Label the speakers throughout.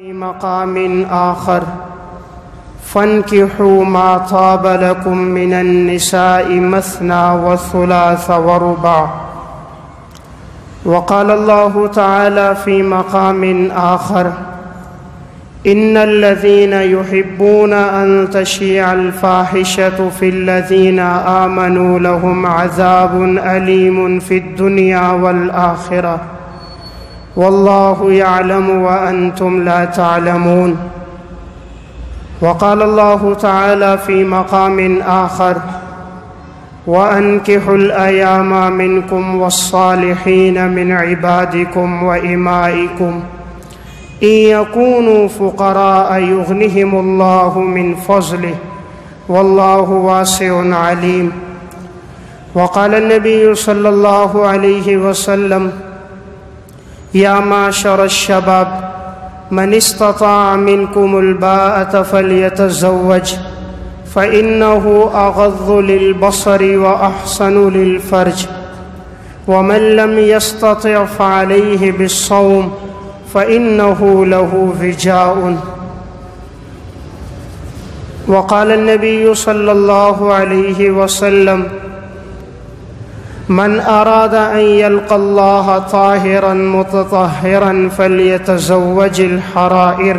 Speaker 1: في مقام آخر فانكحوا ما طاب لكم من النساء مثنى وثلاث ورباع. وقال الله تعالى في مقام آخر إن الذين يحبون أن تشيع الفاحشة في الذين آمنوا لهم عذاب أليم في الدنيا والآخرة والله يعلم وأنتم لا تعلمون. وقال الله تعالى في مقام آخر وأنكحوا الأيام منكم والصالحين من عبادكم وإمائكم إن يكونوا فقراء يغنهم الله من فضله والله واسع عليم. وقال النبي صلى الله عليه وسلم يا معشر الشباب من استطاع منكم الباءة فليتزوج فإنه أغض للبصر وأحسن للفرج ومن لم يستطع فعليه بالصوم فإنه له وجاء. وقال النبي صلى الله عليه وسلم من أراد أن يلقى الله طاهرا متطهرا فليتزوج الحرائر.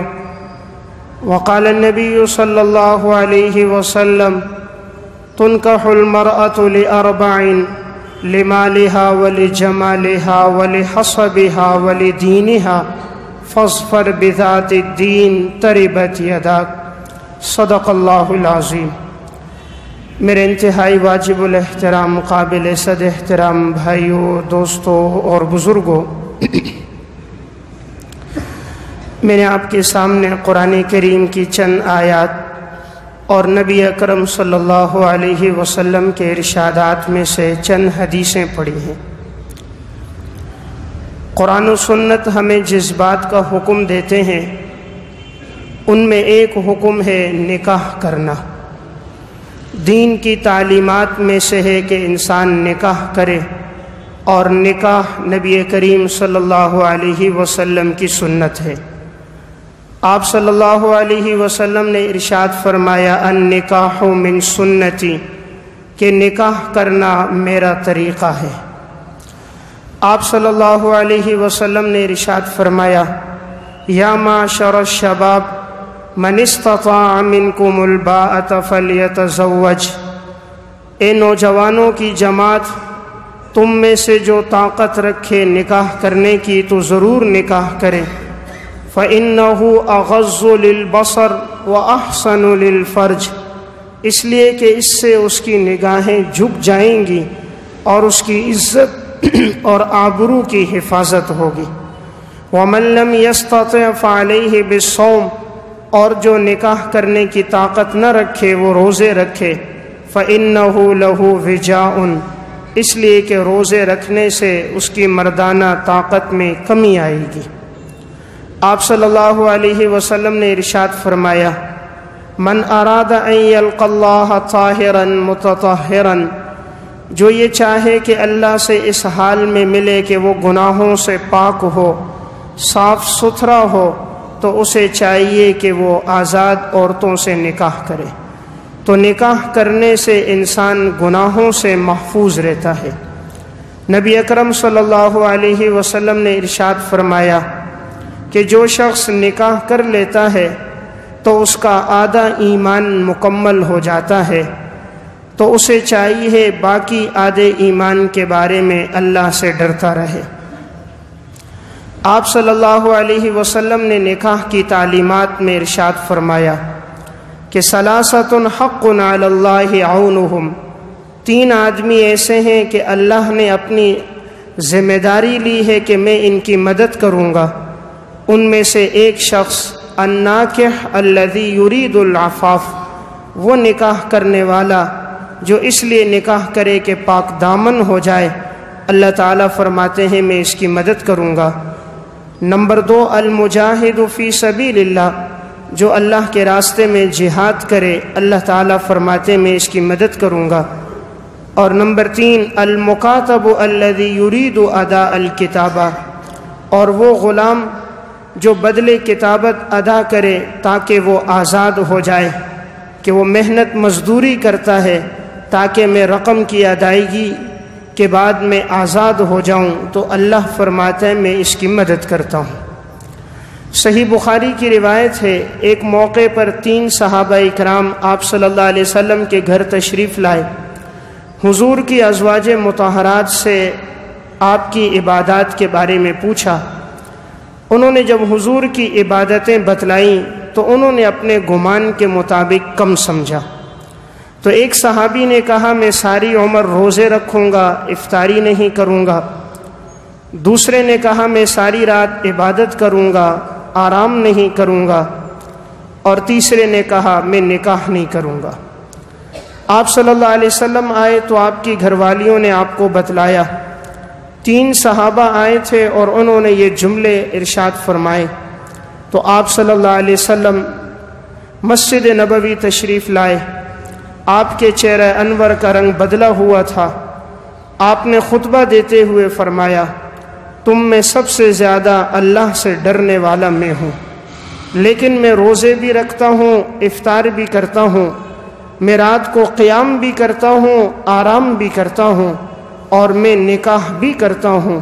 Speaker 1: وقال النبي صلى الله عليه وسلم تنكح المرأة لأربع لمالها ولجمالها ولحسبها ولدينها فاظفر بذات الدين تربت يداك. صدق اللہ العظیم. میرے انتہائی واجب الاحترام قابل صد احترام بھائیوں، دوستوں اور بزرگوں، میں نے آپ کے سامنے قرآن کریم کی چند آیات اور نبی اکرم صلی اللہ علیہ وسلم کے ارشادات میں سے چند حدیثیں پڑھی ہیں۔ قرآن و سنت ہمیں جس بات کا حکم دیتے ہیں ان میں ایک حکم ہے نکاح کرنا۔ دین کی تعلیمات میں سے ہے کہ انسان نکاح کرے، اور نکاح نبی کریم صلی اللہ علیہ وسلم کی سنت ہے۔ آپ صلی اللہ علیہ وسلم نے ارشاد فرمایا النکاح من سنتی، کہ نکاح کرنا میرا طریقہ ہے۔ آپ صلی اللہ علیہ وسلم نے ارشاد فرمایا یا معشر الشباب من استطاع منکم الباءۃ فلیتزوج، اے نوجوانوں کی جماعت، تم میں سے جو طاقت رکھے نکاح کرنے کی تو ضرور نکاح کرے۔ فَإِنَّهُ أَغَضُّ لِلْبَصَرِ وَأَحْسَنُ لِلْفَرْجِ، اس لیے کہ اس سے اس کی نگاہیں جھک جائیں گی اور اس کی عزت اور آبرو کی حفاظت ہوگی۔ وَمَن لَّمْ يَسْتَطِعْ فَعَلَيْهِ بِالصَّوْمِ، اور جو نکاح کرنے کی طاقت نہ رکھے وہ روزے رکھے۔ فَإِنَّهُ لَهُ وِجَاءٌ، اس لیے کہ روزے رکھنے سے اس کی مردانہ طاقت میں کمی آئے گی۔ آپ صلی اللہ علیہ وسلم نے ارشاد فرمایا من اراد ان یلقى اللہ طاہرا متطہرا، جو یہ چاہے کہ اللہ سے اس حال میں ملے کہ وہ گناہوں سے پاک ہو، صاف ستھرا ہو، تو اسے چاہیے کہ وہ آزاد عورتوں سے نکاح کرے۔ تو نکاح کرنے سے انسان گناہوں سے محفوظ رہتا ہے۔ نبی اکرم صلی اللہ علیہ وسلم نے ارشاد فرمایا کہ جو شخص نکاح کر لیتا ہے تو اس کا آدھا ایمان مکمل ہو جاتا ہے، تو اسے چاہیے باقی آدھے ایمان کے بارے میں اللہ سے ڈرتا رہے۔ آپ صلی اللہ علیہ وسلم نے نکاح کی تعلیمات میں ارشاد فرمایا کہ ثلاثۃ حق علی اللہ عونہم، تین آدمی ایسے ہیں کہ اللہ نے اپنی ذمہ داری لی ہے کہ میں ان کی مدد کروں گا۔ ان میں سے ایک شخص الناکح الذی یرید العفاف، وہ نکاح کرنے والا جو اس لیے نکاح کرے کہ پاک دامن ہو جائے، اللہ تعالیٰ فرماتے ہیں میں اس کی مدد کروں گا۔ نمبر 2 المجاہد فی سبیل اللہ، جو اللہ کے راستے میں جہاد کرے، اللہ تعالیٰ فرماتے ہیں میں اس کی مدد کروں گا۔ اور نمبر 3 المکاتب الذی یرید اداء الکتابہ، اور وہ غلام جو بدلے کتابت ادا کرے تاکہ وہ آزاد ہو جائے، کہ وہ محنت مزدوری کرتا ہے تاکہ میں رقم کی ادائیگی کے بعد میں آزاد ہو جاؤں، تو اللہ فرماتا ہے میں اس کی مدد کرتا ہوں۔ صحیح بخاری کی روایت ہے، ایک موقع پر 3 صحابہ اکرام آپ صلی اللہ علیہ وسلم کے گھر تشریف لائے، حضور کی ازواج مطہرات سے آپ کی عبادات کے بارے میں پوچھا۔ انہوں نے جب حضور کی عبادتیں بتلائیں تو انہوں نے اپنے گمان کے مطابق کم سمجھا، تو ایک صحابی نے کہا میں ساری عمر روزے رکھوں گا، افطاری نہیں کروں گا۔ دوسرے نے کہا میں ساری رات عبادت کروں گا، آرام نہیں کروں گا۔ اور تیسرے نے کہا میں نکاح نہیں کروں گا۔ آپ صلی اللہ علیہ وسلم آئے تو آپ کی گھر والیوں نے آپ کو بتلایا۔ 3 صحابہ آئے تھے اور انہوں نے یہ جملے ارشاد فرمائے، تو آپ صلی اللہ علیہ وسلم مسجد نبوی تشریف لائے۔ آپ کے چہرہ انور کا رنگ بدلا ہوا تھا۔ آپ نے خطبہ دیتے ہوئے فرمایا، تم میں سب سے زیادہ اللہ سے ڈرنے والا میں ہوں، لیکن میں روزے بھی رکھتا ہوں، افطار بھی کرتا ہوں، میں رات کو قیام بھی کرتا ہوں، آرام بھی کرتا ہوں، اور میں نکاح بھی کرتا ہوں۔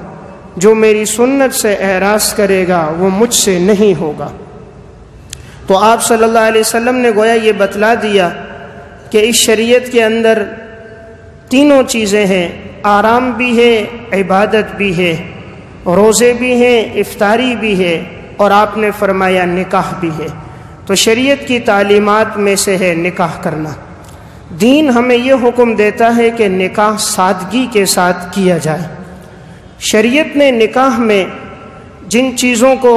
Speaker 1: جو میری سنت سے اعراض کرے گا وہ مجھ سے نہیں ہوگا۔ تو آپ صلی اللہ علیہ وسلم نے گویا یہ بتلا دیا کہ اس شریعت کے اندر تینوں چیزیں ہیں، آرام بھی ہے، عبادت بھی ہے، روزے بھی ہیں، افطاری بھی ہے، اور آپ نے فرمایا نکاح بھی ہے۔ تو شریعت کی تعلیمات میں سے ہے نکاح کرنا۔ دین ہمیں یہ حکم دیتا ہے کہ نکاح سادگی کے ساتھ کیا جائے۔ شریعت نے نکاح میں جن چیزوں کو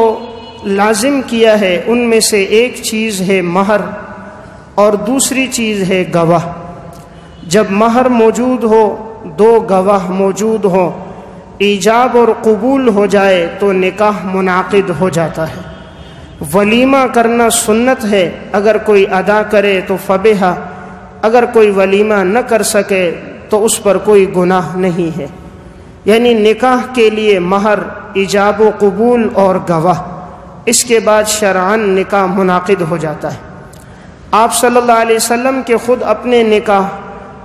Speaker 1: لازم کیا ہے ان میں سے ایک چیز ہے مہر، اور دوسری چیز ہے گواہ۔ جب مہر موجود ہو، 2 گواہ موجود ہو، ایجاب اور قبول ہو جائے تو نکاح منعقد ہو جاتا ہے۔ ولیمہ کرنا سنت ہے، اگر کوئی ادا کرے تو فبہا، اگر کوئی ولیمہ نہ کر سکے تو اس پر کوئی گناہ نہیں ہے۔ یعنی نکاح کے لیے مہر، ایجاب و قبول اور گواہ، اس کے بعد شرعاً نکاح منعقد ہو جاتا ہے۔ آپ صلی اللہ علیہ وسلم کے خود اپنے نکاح،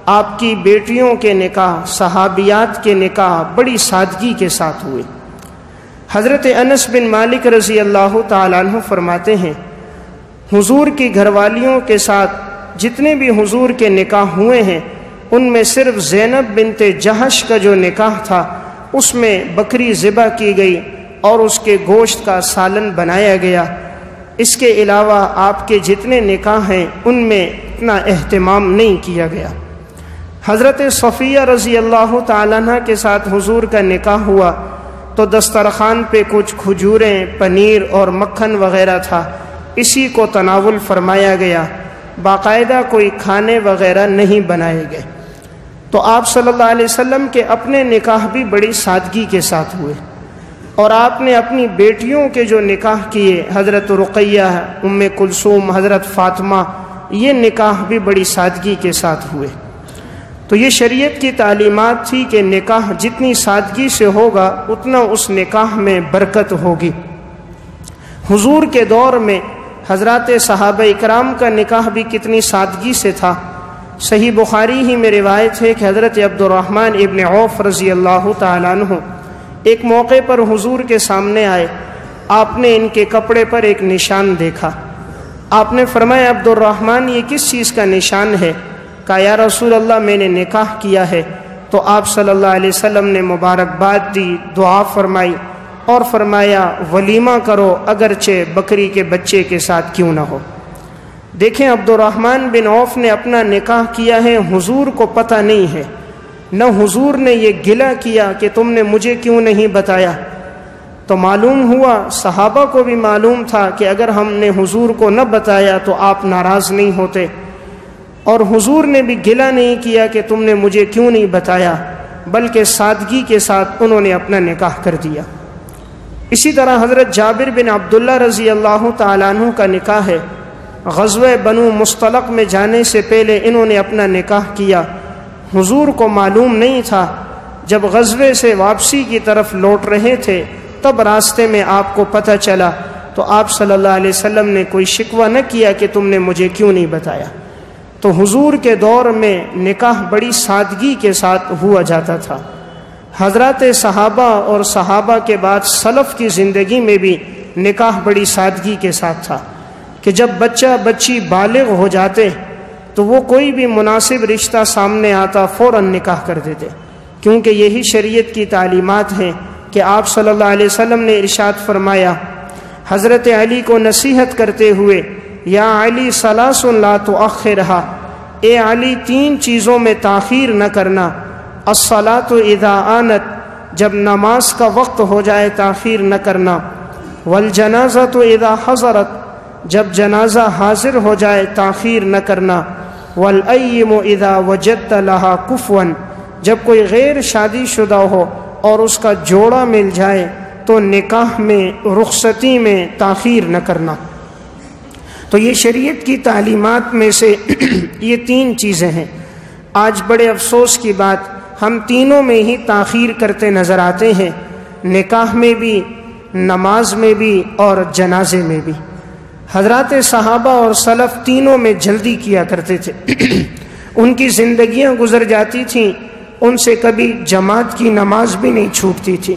Speaker 1: آپ کی بیٹیوں کے نکاح، صحابیات کے نکاح بڑی سادگی کے ساتھ ہوئے۔ حضرت انس بن مالک رضی اللہ تعالیٰ عنہ فرماتے ہیں، حضور کی گھر والیوں کے ساتھ جتنے بھی حضور کے نکاح ہوئے ہیں ان میں صرف زینب بنت جہش کا جو نکاح تھا اس میں بکری ذبح کی گئی اور اس کے گوشت کا سالن بنایا گیا۔ اس کے علاوہ آپ کے جتنے نکاح ہیں ان میں اتنا اہتمام نہیں کیا گیا۔ حضرت صفیہ رضی اللہ تعالیٰ عنہ کے ساتھ حضور کا نکاح ہوا تو دسترخوان پہ کچھ کھجوریں، پنیر اور مکھن وغیرہ تھا، اسی کو تناول فرمایا گیا، باقاعدہ کوئی کھانے وغیرہ نہیں بنائے گئے۔ تو آپ صلی اللہ علیہ وسلم کے اپنے نکاح بھی بڑی سادگی کے ساتھ ہوئے، اور آپ نے اپنی بیٹیوں کے جو نکاح کیے، حضرت رقیہ، ام کلثوم، حضرت فاطمہ، یہ نکاح بھی بڑی سادگی کے ساتھ ہوئے۔ تو یہ شریعت کی تعلیمات تھی کہ نکاح جتنی سادگی سے ہوگا اتنا اس نکاح میں برکت ہوگی۔ حضور کے دور میں حضرات صحابہ اکرام کا نکاح بھی کتنی سادگی سے تھا۔ صحیح بخاری ہی میں روایت ہے کہ حضرت عبد الرحمن ابن عوف رضی اللہ تعالیٰ عنہ ایک موقع پر حضور کے سامنے آئے۔ آپ نے ان کے کپڑے پر ایک نشان دیکھا۔ آپ نے فرمایا عبد الرحمن یہ کس چیز کا نشان ہے؟ کہا یا رسول اللہ میں نے نکاح کیا ہے۔ تو آپ صلی اللہ علیہ وسلم نے مبارکباد دی، دعا فرمائی اور فرمایا ولیمہ کرو اگرچہ بکری کے بچے کے ساتھ کیوں نہ ہو۔ دیکھیں عبد الرحمن بن عوف نے اپنا نکاح کیا ہے، حضور کو پتہ نہیں ہے، نہ حضور نے یہ گلہ کیا کہ تم نے مجھے کیوں نہیں بتایا۔ تو معلوم ہوا، صحابہ کو بھی معلوم تھا کہ اگر ہم نے حضور کو نہ بتایا تو آپ ناراض نہیں ہوتے، اور حضور نے بھی گلہ نہیں کیا کہ تم نے مجھے کیوں نہیں بتایا، بلکہ سادگی کے ساتھ انہوں نے اپنا نکاح کر دیا۔ اسی طرح حضرت جابر بن عبداللہ رضی اللہ تعالیٰ عنہ کا نکاح ہے۔ غزوہ بنو مصطلق میں جانے سے پہلے انہوں نے اپنا نکاح کیا، حضور کو معلوم نہیں تھا۔ جب غزوے سے واپسی کی طرف لوٹ رہے تھے تب راستے میں آپ کو پتہ چلا تو آپ صلی اللہ علیہ وسلم نے کوئی شکوہ نہ کیا کہ تم نے مجھے کیوں نہیں بتایا۔ تو حضور کے دور میں نکاح بڑی سادگی کے ساتھ ہوا جاتا تھا۔ حضرات صحابہ اور صحابہ کے بعد سلف کی زندگی میں بھی نکاح بڑی سادگی کے ساتھ تھا کہ جب بچہ بچی بالغ ہو جاتے تو وہ کوئی بھی مناسب رشتہ سامنے آتا فوراً نکاح کر دیتے، کیونکہ یہی شریعت کی تعلیمات ہیں کہ آپ صلی اللہ علیہ وسلم نے ارشاد فرمایا حضرت علی کو نصیحت کرتے ہوئے، یا علی ثلاث لا تؤخرھا، اے علی 3 چیزوں میں تاخیر نہ کرنا، الصلاۃ اذا آنت، جب نماز کا وقت ہو جائے تاخیر نہ کرنا، والجنازۃ اذا حضرت، جب جنازہ حاضر ہو جائے تاخیر نہ کرنا، والأیم اذا وجدت لها کفوا، جب کوئی غیر شادی شدہ ہو اور اس کا جوڑا مل جائے تو نکاح میں رخصتی میں تاخیر نہ کرنا۔ تو یہ شریعت کی تعلیمات میں سے یہ 3 چیزیں ہیں۔ آج بڑے افسوس کی بات، ہم تینوں میں ہی تاخیر کرتے نظر آتے ہیں، نکاح میں بھی، نماز میں بھی اور جنازے میں بھی۔ حضرات صحابہ اور سلف تینوں میں جلدی کیا کرتے تھے، ان کی زندگیاں گزر جاتی تھیں، ان سے کبھی جماعت کی نماز بھی نہیں چھوٹتی تھی۔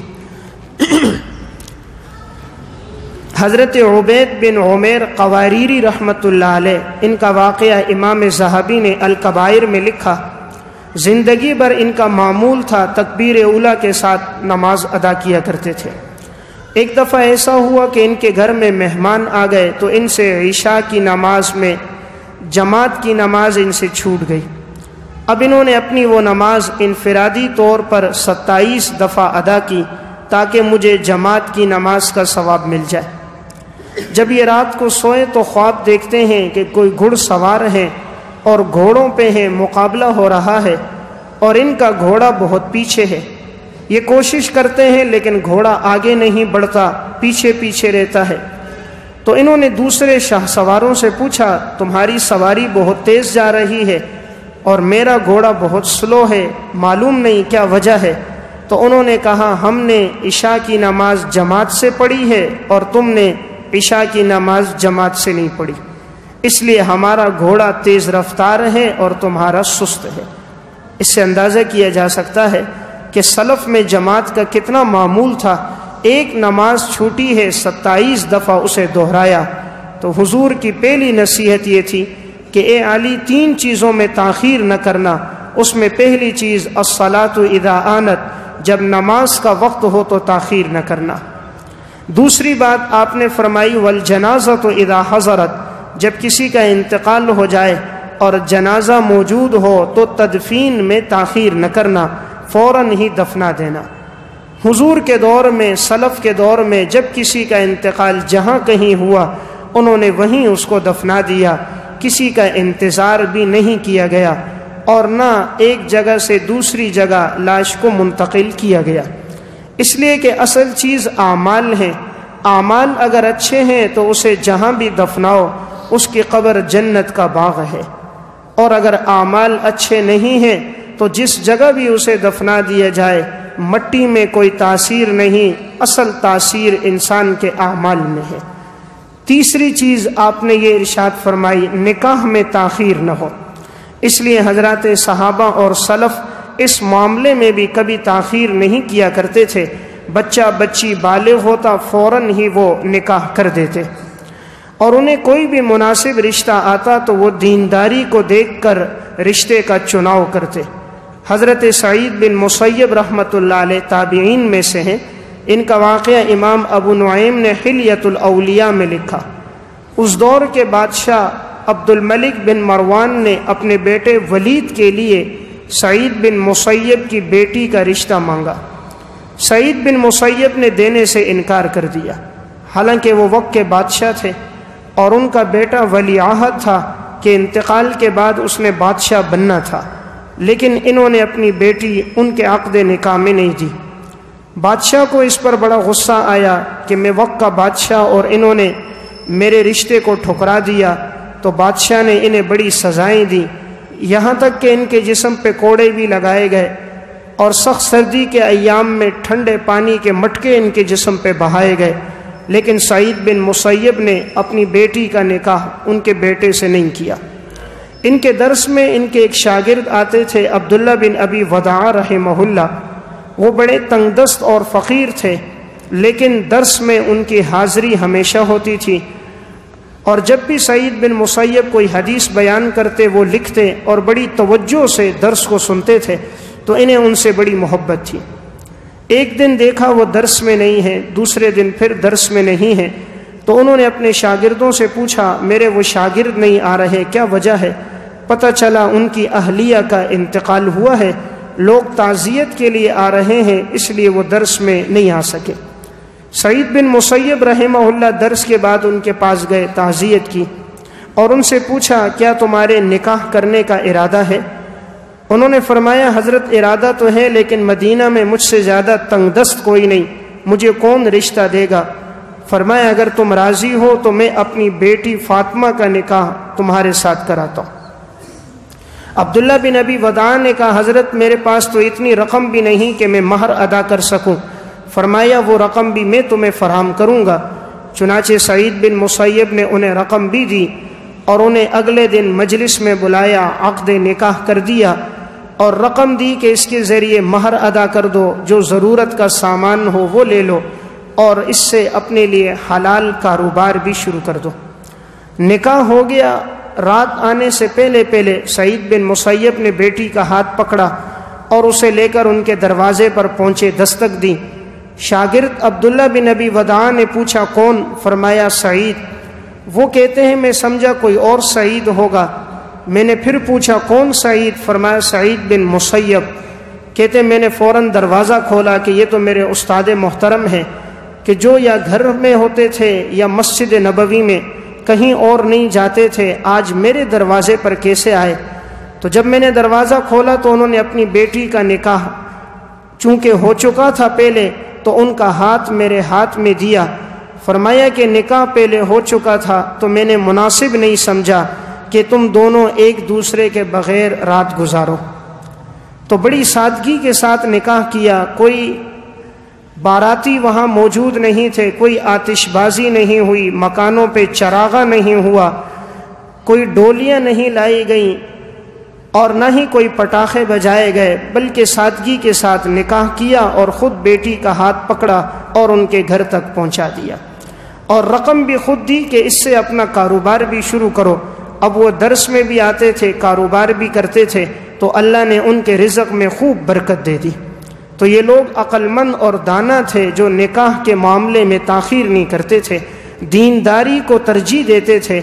Speaker 1: حضرت عبید بن عمیر قواریری رحمۃ اللہ علیہ، ان کا واقعہ امام ذہبی نے الکبائر میں لکھا۔ زندگی بھر ان کا معمول تھا تکبیر اولیٰ کے ساتھ نماز ادا کیا کرتے تھے۔ ایک دفعہ ایسا ہوا کہ ان کے گھر میں مہمان آ گئے تو ان سے عشاء کی نماز میں جماعت کی نماز ان سے چھوٹ گئی۔ اب انہوں نے اپنی وہ نماز انفرادی طور پر 27 دفعہ ادا کی تاکہ مجھے جماعت کی نماز کا ثواب مل جائے۔ جب یہ رات کو سوئے تو خواب دیکھتے ہیں کہ کوئی گھڑ سوار ہیں اور گھوڑوں پہ ہیں، مقابلہ ہو رہا ہے اور ان کا گھوڑا بہت پیچھے ہے۔ یہ کوشش کرتے ہیں لیکن گھوڑا آگے نہیں بڑھتا، پیچھے پیچھے رہتا ہے۔ تو انہوں نے دوسرے شاہ سواروں سے پوچھا، تمہاری سواری بہت تیز جا رہی ہے اور میرا گھوڑا بہت سلو ہے، معلوم نہیں کیا وجہ ہے؟ تو انہوں نے کہا، ہم نے عشاء کی نماز جماعت سے پڑھی ہے اور تم نے عشاء کی نماز جماعت سے نہیں پڑھی، اس لیے ہمارا گھوڑا تیز رفتار ہے اور تمہارا سست ہے۔ اس سے اندازہ کیا جا سکتا ہے کہ سلف میں جماعت کا کتنا معمول تھا۔ ایک نماز چھوٹی ہے 27 دفعہ اسے دہرایا۔ تو حضور کی پہلی نصیحت یہ تھی کہ اے علی 3 چیزوں میں تاخیر نہ کرنا، اس میں پہلی چیز الصلاۃ اذا آنت، جب نماز کا وقت ہو تو تاخیر نہ کرنا۔ دوسری بات آپ نے فرمائی والجنازۃ اذا حضرت، جب کسی کا انتقال ہو جائے اور جنازہ موجود ہو تو تدفین میں تاخیر نہ کرنا، فوراً ہی دفنا دینا۔ حضور کے دور میں، سلف کے دور میں، جب کسی کا انتقال جہاں کہیں ہوا انہوں نے وہیں اس کو دفنا دیا، کسی کا انتظار بھی نہیں کیا گیا اور نہ ایک جگہ سے دوسری جگہ لاش کو منتقل کیا گیا، اس لیے کہ اصل چیز اعمال ہیں۔ اعمال اگر اچھے ہیں تو اسے جہاں بھی دفناؤ اس کی قبر جنت کا باغ ہے، اور اگر اعمال اچھے نہیں ہیں تو جس جگہ بھی اسے دفنا دیا جائے مٹی میں کوئی تاثیر نہیں، اصل تاثیر انسان کے اعمال میں ہے۔ تیسری چیز آپ نے یہ ارشاد فرمائی، نکاح میں تاخیر نہ ہو۔ اس لیے حضرات صحابہ اور سلف اس معاملے میں بھی کبھی تاخیر نہیں کیا کرتے تھے۔ بچہ بچی بالغ ہوتا فوراً ہی وہ نکاح کر دیتے، اور انہیں کوئی بھی مناسب رشتہ آتا تو وہ دینداری کو دیکھ کر رشتے کا چناؤ کرتے۔ حضرت سعید بن مسیب رحمۃ اللہ علیہ تابعین میں سے ہیں، ان کا واقعہ امام ابو نعیم نے حلیۃ الاولیاء میں لکھا۔ اس دور کے بادشاہ عبد الملک بن مروان نے اپنے بیٹے ولید کے لیے سعید بن مسیب کی بیٹی کا رشتہ مانگا۔ سعید بن مسیب نے دینے سے انکار کر دیا، حالانکہ وہ وقت کے بادشاہ تھے اور ان کا بیٹا ولی عہد تھا کہ انتقال کے بعد اس نے بادشاہ بننا تھا، لیکن انہوں نے اپنی بیٹی ان کے عقد نکاح میں نہیں دی۔ بادشاہ کو اس پر بڑا غصہ آیا کہ میں وقت کا بادشاہ اور انہوں نے میرے رشتے کو ٹھکرا دیا، تو بادشاہ نے انہیں بڑی سزائیں دی، یہاں تک کہ ان کے جسم پہ کوڑے بھی لگائے گئے اور سخت سردی کے ایام میں ٹھنڈے پانی کے مٹکے ان کے جسم پہ بہائے گئے، لیکن سعید بن مسیب نے اپنی بیٹی کا نکاح ان کے بیٹے سے نہیں کیا۔ ان کے درس میں ان کے ایک شاگرد آتے تھے عبداللہ بن ابی وداع رحمہ اللہ، وہ بڑے تنگ دست اور فقیر تھے، لیکن درس میں ان کی حاضری ہمیشہ ہوتی تھی، اور جب بھی سعید بن مسیب کوئی حدیث بیان کرتے وہ لکھتے اور بڑی توجہ سے درس کو سنتے تھے، تو انہیں ان سے بڑی محبت تھی۔ ایک دن دیکھا وہ درس میں نہیں ہے، دوسرے دن پھر درس میں نہیں ہے، تو انہوں نے اپنے شاگردوں سے پوچھا میرے وہ شاگرد نہیں آ رہے، کیا وجہ ہے؟ پتہ چلا ان کی اہلیہ کا انتقال ہوا ہے، لوگ تعزیت کے لیے آ رہے ہیں، اس لیے وہ درس میں نہیں آ سکے۔ سعید بن مسیب رحمہ اللہ درس کے بعد ان کے پاس گئے، تعزیت کی اور ان سے پوچھا کیا تمہارے نکاح کرنے کا ارادہ ہے؟ انہوں نے فرمایا حضرت ارادہ تو ہے، لیکن مدینہ میں مجھ سے زیادہ تنگ دست کوئی نہیں، مجھے کون رشتہ دے گا؟ فرمایا اگر تم راضی ہو تو میں اپنی بیٹی فاطمہ کا نکاح تمہارے ساتھ کراتا ہوں۔ عبداللہ بن ابی وداع نے کہا حضرت میرے پاس تو اتنی رقم بھی نہیں کہ میں مہر ادا کر سکوں۔ فرمایا وہ رقم بھی میں تمہیں فراہم کروں گا۔ چنانچہ سعید بن مسیب نے انہیں رقم بھی دی اور انہیں اگلے دن مجلس میں بلایا، عقد نکاح کر دیا اور رقم دی کہ اس کے ذریعے مہر ادا کر دو، جو ضرورت کا سامان ہو وہ لے لو اور اس سے اپنے لیے حلال کاروبار بھی شروع کر دو۔ نکاح ہو گیا۔ رات آنے سے پہلے سعید بن مسیب نے بیٹی کا ہاتھ پکڑا اور اسے لے کر ان کے دروازے پر پہنچے، دستک دی۔ شاگرد عبداللہ بن ابی وداع نے پوچھا کون؟ فرمایا سعید۔ وہ کہتے ہیں میں سمجھا کوئی اور سعید ہوگا۔ میں نے پھر پوچھا کون سعید؟ فرمایا سعید بن مسیب۔ کہتے میں نے فوراً دروازہ کھولا کہ یہ تو میرے استاد محترم ہیں کہ جو یا گھر میں ہوتے تھے یا مسجد نبوی میں، کہیں اور نہیں جاتے تھے، آج میرے دروازے پر کیسے آئے؟ تو جب میں نے دروازہ کھولا تو انہوں نے اپنی بیٹی کا نکاح چونکہ ہو چکا تھا پہلے، تو ان کا ہاتھ میرے ہاتھ میں دیا۔ فرمایا کہ نکاح پہلے ہو چکا تھا تو میں نے مناسب نہیں سمجھا کہ تم دونوں ایک دوسرے کے بغیر رات گزارو، تو بڑی سادگی کے ساتھ نکاح کیا۔ کوئی باراتی وہاں موجود نہیں تھے، کوئی آتش بازی نہیں ہوئی، مکانوں پہ چراغاں نہیں ہوا، کوئی ڈولیاں نہیں لائی گئیں اور نہ ہی کوئی پٹاخے بجائے گئے، بلکہ سادگی کے ساتھ نکاح کیا اور خود بیٹی کا ہاتھ پکڑا اور ان کے گھر تک پہنچا دیا، اور رقم بھی خود دی کہ اس سے اپنا کاروبار بھی شروع کرو۔ اب وہ درس میں بھی آتے تھے، کاروبار بھی کرتے تھے، تو اللہ نے ان کے رزق میں خوب برکت دے دی۔ تو یہ لوگ عقل مند اور دانا تھے جو نکاح کے معاملے میں تاخیر نہیں کرتے تھے، دینداری کو ترجیح دیتے تھے۔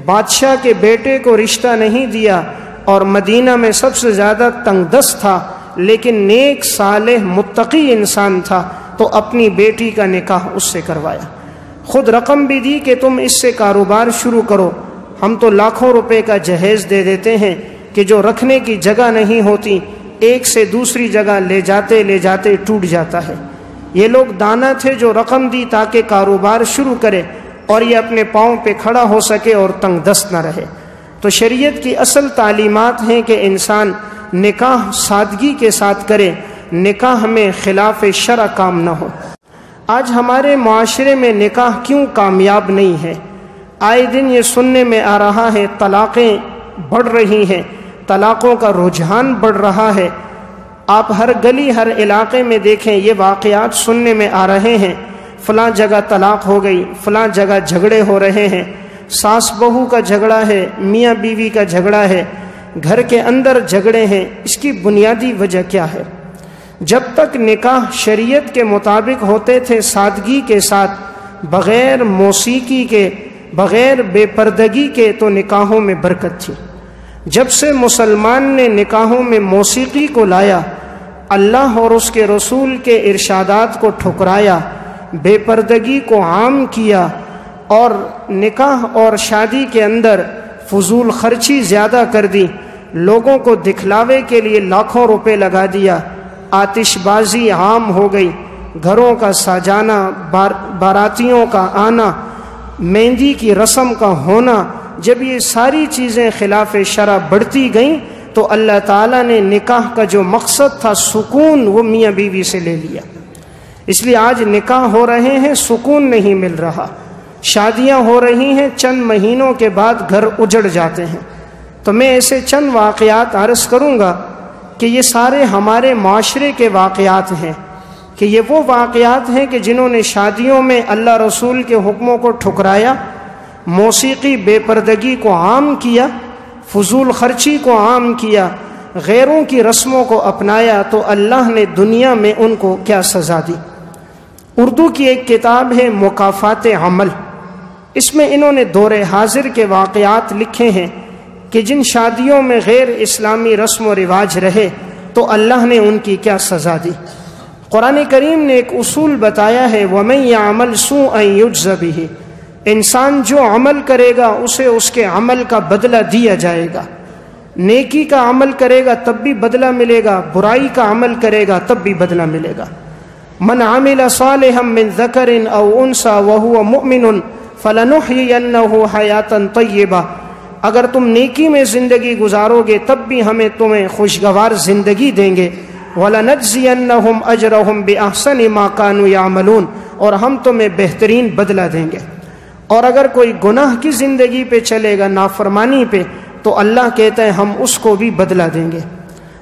Speaker 1: بادشاہ کے بیٹے کو رشتہ نہیں دیا اور مدینہ میں سب سے زیادہ تنگ دست تھا، لیکن نیک صالح متقی انسان تھا، تو اپنی بیٹی کا نکاح اس سے کروایا۔ خود رقم بھی دی کہ تم اس سے کاروبار شروع کرو، ہم تو لاکھوں روپے کا جہیز دے دیتے ہیں کہ جو رکھنے کی جگہ نہیں ہوتی، ایک سے دوسری جگہ لے جاتے ٹوٹ جاتا ہے۔ یہ لوگ دانا تھے جو رقم دی تاکہ کاروبار شروع کرے اور یہ اپنے پاؤں پہ کھڑا ہو سکے اور تنگ دست نہ رہے۔ تو شریعت کی اصل تعلیمات ہیں کہ انسان نکاح سادگی کے ساتھ کرے، نکاح میں خلاف شرع کام نہ ہو۔ آج ہمارے معاشرے میں نکاح کیوں کامیاب نہیں ہے؟ آئے دن یہ سننے میں آ رہا ہے طلاقیں بڑھ رہی ہیں، طلاقوں کا رجحان بڑھ رہا ہے۔ آپ ہر گلی ہر علاقے میں دیکھیں یہ واقعات سننے میں آ رہے ہیں، فلاں جگہ طلاق ہو گئی، فلاں جگہ جھگڑے ہو رہے ہیں، ساس بہو کا جھگڑا ہے، میاں بیوی کا جھگڑا ہے، گھر کے اندر جھگڑے ہیں۔ اس کی بنیادی وجہ کیا ہے؟ جب تک نکاح شریعت کے مطابق ہوتے تھے سادگی کے ساتھ، بغیر موسیقی کے، بغیر بے پردگی کے، تو نکاحوں میں برکت تھی۔ جب سے مسلمان نے نکاحوں میں موسیقی کو لایا، اللہ اور اس کے رسول کے ارشادات کو ٹھکرایا، بے پردگی کو عام کیا اور نکاح اور شادی کے اندر فضول خرچی زیادہ کر دی، لوگوں کو دکھلاوے کے لیے لاکھوں روپے لگا دیا، آتش بازی عام ہو گئی، گھروں کا سجانا، باراتیوں کا آنا، مہندی کی رسم کا ہونا، جب یہ ساری چیزیں خلاف شرع بڑھتی گئیں تو اللہ تعالیٰ نے نکاح کا جو مقصد تھا سکون، وہ میاں بیوی سے لے لیا۔ اس لیے آج نکاح ہو رہے ہیں، سکون نہیں مل رہا، شادیاں ہو رہی ہیں، چند مہینوں کے بعد گھر اجڑ جاتے ہیں۔ تو میں ایسے چند واقعات عرض کروں گا کہ یہ سارے ہمارے معاشرے کے واقعات ہیں، کہ یہ وہ واقعات ہیں کہ جنہوں نے شادیوں میں اللہ رسول کے حکموں کو ٹھکرایا، موسیقی بے پردگی کو عام کیا، فضول خرچی کو عام کیا، غیروں کی رسموں کو اپنایا، تو اللہ نے دنیا میں ان کو کیا سزا دی۔ اردو کی ایک کتاب ہے مکافات عمل، اس میں انہوں نے دور حاضر کے واقعات لکھے ہیں کہ جن شادیوں میں غیر اسلامی رسم و رواج رہے تو اللہ نے ان کی کیا سزا دی۔ قرآن کریم نے ایک اصول بتایا ہے، وَمَن يَعْمَلْ سُوءًا يُجْزَ بِهِ، انسان جو عمل کرے گا اسے اس کے عمل کا بدلہ دیا جائے گا۔ نیکی کا عمل کرے گا تب بھی بدلہ ملے گا، برائی کا عمل کرے گا تب بھی بدلہ ملے گا۔ من عمل صالحا من ذکر او انثى وهو مؤمن فلنحيينه حیاتا طیبہ، اگر تم نیکی میں زندگی گزارو گے تب بھی ہمیں تمہیں خوشگوار زندگی دیں گے، وَلَنَجْزِيَنَّهُمْ أَجْرَهُمْ بِأَحْسَنِ مَا كَانُوا يَعْمَلُونَ، اور ہم تمہیں بہترین بدلہ دیں گے۔ اور اگر کوئی گناہ کی زندگی پہ چلے گا، نافرمانی پہ، تو اللہ کہتا ہے ہم اس کو بھی بدلہ دیں گے۔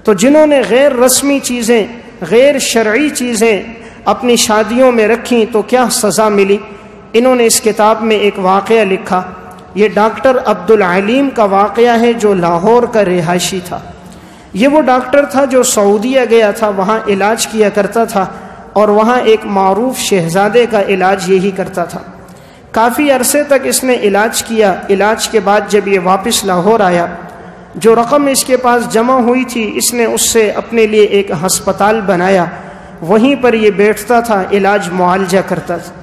Speaker 1: تو جنہوں نے غیر رسمی چیزیں، غیر شرعی چیزیں اپنی شادیوں میں رکھیں تو کیا سزا ملی؟ انہوں نے اس کتاب میں ایک واقعہ لکھا، یہ ڈاکٹر عبد العلیم کا واقعہ ہے جو لاہور کا رہائشی تھا۔ یہ وہ ڈاکٹر تھا جو سعودیہ گیا تھا، وہاں علاج کیا کرتا تھا، اور وہاں ایک معروف شہزادے کا علاج یہی کرتا تھا۔ کافی عرصے تک اس نے علاج کیا۔ علاج کے بعد جب یہ واپس لاہور آیا، جو رقم اس کے پاس جمع ہوئی تھی اس نے اس سے اپنے لیے ایک ہسپتال بنایا، وہیں پر یہ بیٹھتا تھا، علاج معالجہ کرتا تھا۔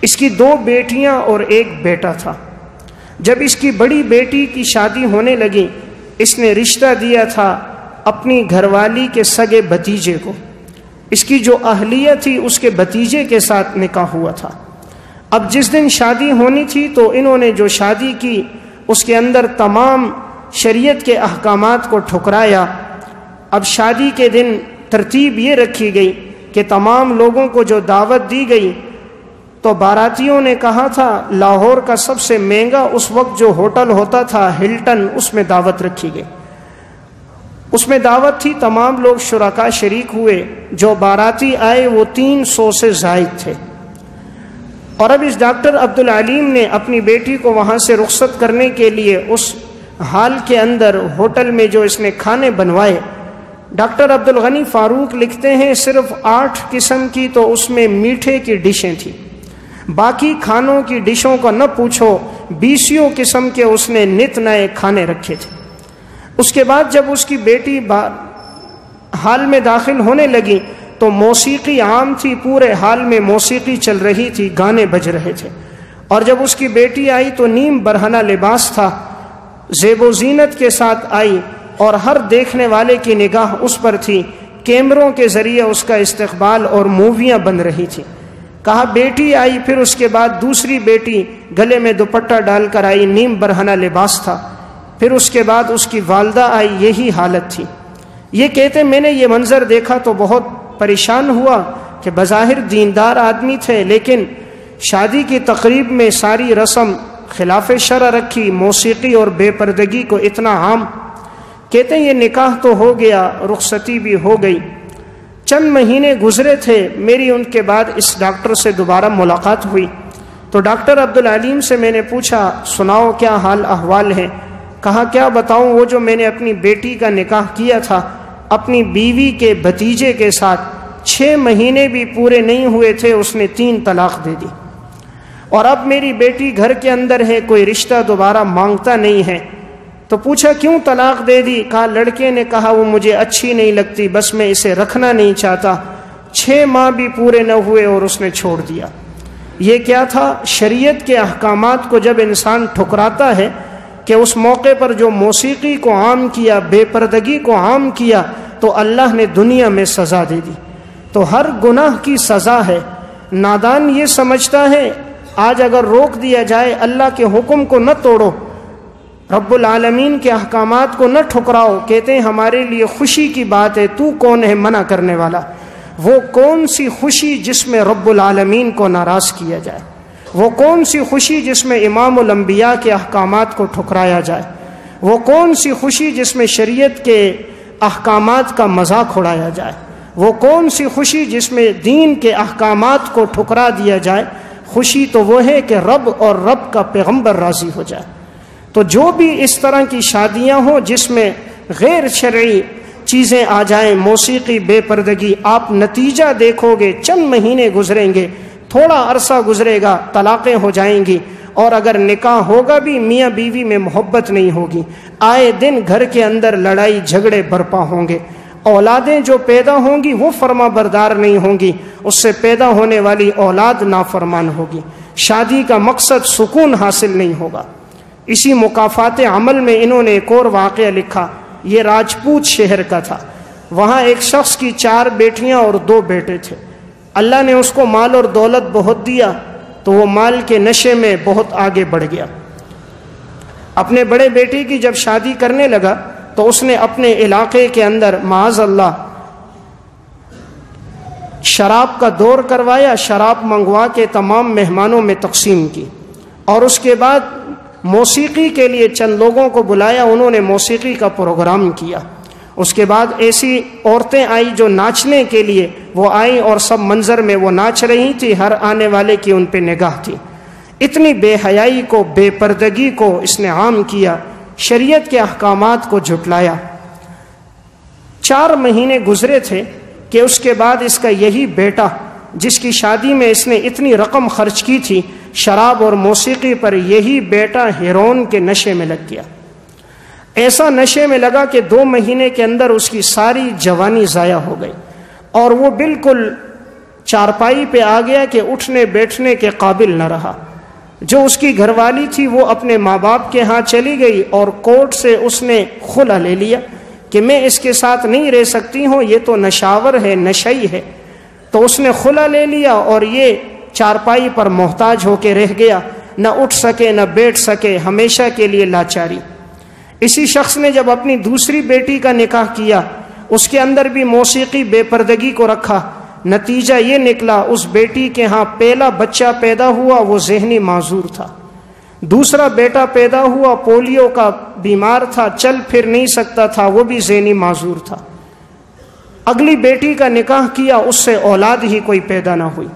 Speaker 1: اس کی 2 بیٹیاں اور 1 بیٹا تھا۔ جب اس کی بڑی بیٹی کی شادی ہونے لگی، اس نے رشتہ دیا تھا اپنی گھر والی کے سگے بھتیجے کو۔ اس کی جو اہلیہ تھی اس کے بھتیجے کے ساتھ نکاح ہوا تھا۔ اب جس دن شادی ہونی تھی تو انہوں نے جو شادی کی اس کے اندر تمام شریعت کے احکامات کو ٹھکرایا۔ اب شادی کے دن ترتیب یہ رکھی گئی کہ تمام لوگوں کو جو دعوت دی گئی، تو باراتیوں نے کہا تھا لاہور کا سب سے مہنگا اس وقت جو ہوٹل ہوتا تھا ہلٹن، اس میں دعوت رکھی گئی۔ اس میں دعوت تھی، تمام لوگ شرکاء شریک ہوئے۔ جو باراتی آئے وہ 300 سے زائد تھے۔ اور اب اس ڈاکٹر عبد العلیم نے اپنی بیٹی کو وہاں سے رخصت کرنے کے لیے اس ہال کے اندر ہوٹل میں جو اس نے کھانے بنوائے، ڈاکٹر عبد الغنی فاروق لکھتے ہیں صرف 8 قسم کی تو اس میں میٹھے کی ڈشیں تھیں، باقی کھانوں کی ڈشوں کا نہ پوچھو، 20 قسم کے اس نے نت نئے کھانے رکھے تھے۔ اس کے بعد جب اس کی بیٹی ہال میں داخل ہونے لگی تو موسیقی عام تھی، پورے حال میں موسیقی چل رہی تھی، گانے بج رہے تھے۔ اور جب اس کی بیٹی آئی تو نیم برہنہ لباس تھا، زیب و زینت کے ساتھ آئی، اور ہر دیکھنے والے کی نگاہ اس پر تھی۔ کیمروں کے ذریعے اس کا استقبال اور موویاں بن رہی تھی۔ کہا بیٹی آئی، پھر اس کے بعد دوسری بیٹی گلے میں دوپٹہ ڈال کر آئی، نیم برہنہ لباس تھا، پھر اس کے بعد اس کی والدہ آئی، یہی حالت تھی۔ یہ کہتے میں نے یہ منظر دیکھا تو بہت پریشان ہوا کہ بظاہر دیندار آدمی تھے، لیکن شادی کی تقریب میں ساری رسم خلاف شرع رکھی، موسیقی اور بے پردگی کو اتنا عام۔ کہتے ہیں یہ نکاح تو ہو گیا، رخصتی بھی ہو گئی، چند مہینے گزرے تھے، میری ان کے بعد اس ڈاکٹر سے دوبارہ ملاقات ہوئی تو ڈاکٹر عبد العلیم سے میں نے پوچھا سناؤ کیا حال احوال ہے؟ کہا کیا بتاؤں، وہ جو میں نے اپنی بیٹی کا نکاح کیا تھا اپنی بیوی کے بھتیجے کے ساتھ، 6 مہینے بھی پورے نہیں ہوئے تھے اس نے 3 طلاق دے دی، اور اب میری بیٹی گھر کے اندر ہے، کوئی رشتہ دوبارہ مانگتا نہیں ہے۔ تو پوچھا کیوں طلاق دے دی؟ کہا لڑکے نے کہا وہ مجھے اچھی نہیں لگتی، بس میں اسے رکھنا نہیں چاہتا۔ 6 ماہ بھی پورے نہ ہوئے اور اس نے چھوڑ دیا۔ یہ کیا تھا؟ شریعت کے احکامات کو جب انسان ٹھکراتا ہے کہ اس موقع پر جو موسیقی کو عام کیا، بے پردگی کو عام کیا، تو اللہ نے دنیا میں سزا دے دی۔ تو ہر گناہ کی سزا ہے۔ نادان یہ سمجھتا ہے آج اگر روک دیا جائے اللہ کے حکم کو نہ توڑو، رب العالمین کے احکامات کو نہ ٹھکراؤ، کہتے ہیں ہمارے لیے خوشی کی بات ہے، تو کون ہے منع کرنے والا؟ وہ کون سی خوشی جس میں رب العالمین کو ناراض کیا جائے، وہ کون سی خوشی جس میں امام الانبیاء کے احکامات کو ٹھکرایا جائے، وہ کون سی خوشی جس میں شریعت کے احکامات کا مذاق اڑایا جائے، وہ کون سی خوشی جس میں دین کے احکامات کو ٹھکرا دیا جائے۔ خوشی تو وہ ہے کہ رب اور رب کا پیغمبر راضی ہو جائے۔ تو جو بھی اس طرح کی شادیاں ہوں جس میں غیر شرعی چیزیں آ جائیں، موسیقی، بے پردگی، آپ نتیجہ دیکھو گے چند مہینے گزریں گے، تھوڑا عرصہ گزرے گا، طلاقیں ہو جائیں گی، اور اگر نکاح ہوگا بھی میاں بیوی میں محبت نہیں ہوگی، آئے دن گھر کے اندر لڑائی جھگڑے برپا ہوں گے، اولادیں جو پیدا ہوں گی وہ فرما بردار نہیں ہوں گی، اس سے پیدا ہونے والی اولاد نافرمان ہوگی، شادی کا مقصد سکون حاصل نہیں ہوگا۔ اسی مکافات عمل میں انہوں نے ایک اور واقعہ لکھا، یہ راجپوت شہر کا تھا۔ وہاں ایک شخص کی 4 بیٹیاں اور 2 بیٹے تھے۔ اللہ نے اس کو مال اور دولت بہت دیا تو وہ مال کے نشے میں بہت آگے بڑھ گیا۔ اپنے بڑے بیٹے کی جب شادی کرنے لگا تو اس نے اپنے علاقے کے اندر معاذ اللہ شراب کا دور کروایا، شراب منگوا کے تمام مہمانوں میں تقسیم کی، اور اس کے بعد موسیقی کے لیے چند لوگوں کو بلایا، انہوں نے موسیقی کا پروگرام کیا۔ اس کے بعد ایسی عورتیں آئی جو ناچنے کے لیے وہ آئیں، اور سب منظر میں وہ ناچ رہی تھی، ہر آنے والے کی ان پہ نگاہ تھی۔ اتنی بے حیائی کو، بے پردگی کو اس نے عام کیا، شریعت کے احکامات کو جھٹلایا۔ 4 مہینے گزرے تھے کہ اس کے بعد اس کا یہی بیٹا جس کی شادی میں اس نے اتنی رقم خرچ کی تھی شراب اور موسیقی پر، یہی بیٹا ہیروئن کے نشے میں لگ گیا۔ ایسا نشے میں لگا کہ 2 مہینے کے اندر اس کی ساری جوانی ضائع ہو گئی، اور وہ بالکل چارپائی پہ آ گیا کہ اٹھنے بیٹھنے کے قابل نہ رہا۔ جو اس کی گھر والی تھی وہ اپنے ماں باپ کے ہاں چلی گئی، اور کورٹ سے اس نے خلع لے لیا کہ میں اس کے ساتھ نہیں رہ سکتی ہوں، یہ تو نشاور ہے، نشئی ہے۔ تو اس نے خلع لے لیا، اور یہ چارپائی پر محتاج ہو کے رہ گیا، نہ اٹھ سکے نہ بیٹھ سکے، ہمیشہ کے لیے لاچاری۔ اسی شخص نے جب اپنی دوسری بیٹی کا نکاح کیا، اس کے اندر بھی موسیقی، بے پردگی کو رکھا، نتیجہ یہ نکلا اس بیٹی کے ہاں پہلا بچہ پیدا ہوا، وہ ذہنی معذور تھا۔ دوسرا بیٹا پیدا ہوا، پولیو کا بیمار تھا، چل پھر نہیں سکتا تھا، وہ بھی ذہنی معذور تھا۔ اگلی بیٹی کا نکاح کیا، اس سے اولاد ہی کوئی پیدا نہ ہوئی۔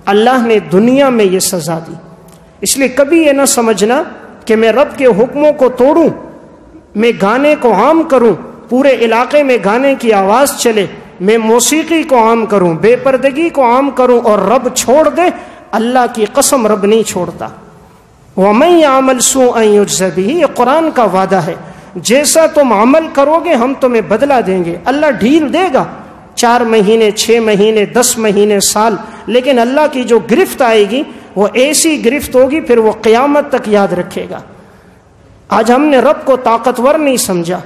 Speaker 1: اللہ نے دنیا میں یہ سزا دی۔ اس لیے کبھی یہ نہ سمجھنا کہ میں رب کے حکموں کو توڑوں، میں گانے کو عام کروں، پورے علاقے میں گانے کی آواز چلے، میں موسیقی کو عام کروں، بے پردگی کو عام کروں، اور رب چھوڑ دے۔ اللہ کی قسم رب نہیں چھوڑتا۔ وَمَن يَعْمَلْ سُوءًا يُجْزَ بِهِ، یہ قرآن کا وعدہ ہے، جیسا تم عمل کرو گے ہم تمہیں بدلہ دیں گے۔ اللہ ڈھیل دے گا، 4 مہینے، 6 مہینے، 10 مہینے، سال، لیکن اللہ کی جو گرفت آئے گی وہ ایسی گرفت ہوگی پھر وہ قیامت تک یاد رکھے گا۔ آج ہم نے رب کو طاقتور نہیں سمجھا۔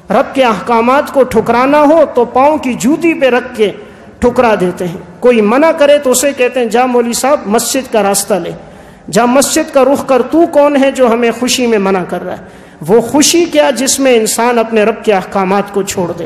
Speaker 1: رب کے احکامات کو ٹھکرانا ہو تو پاؤں کی جوتی پہ رکھ کے ٹھکرا دیتے ہیں۔ کوئی منع کرے تو اسے کہتے ہیں جا مولوی صاحب مسجد کا راستہ لے، جا مسجد کا رخ کر، تو کون ہے جو ہمیں خوشی میں منع کر رہا ہے؟ وہ خوشی کیا جس میں انسان اپنے رب کے احکامات کو چھوڑ دے۔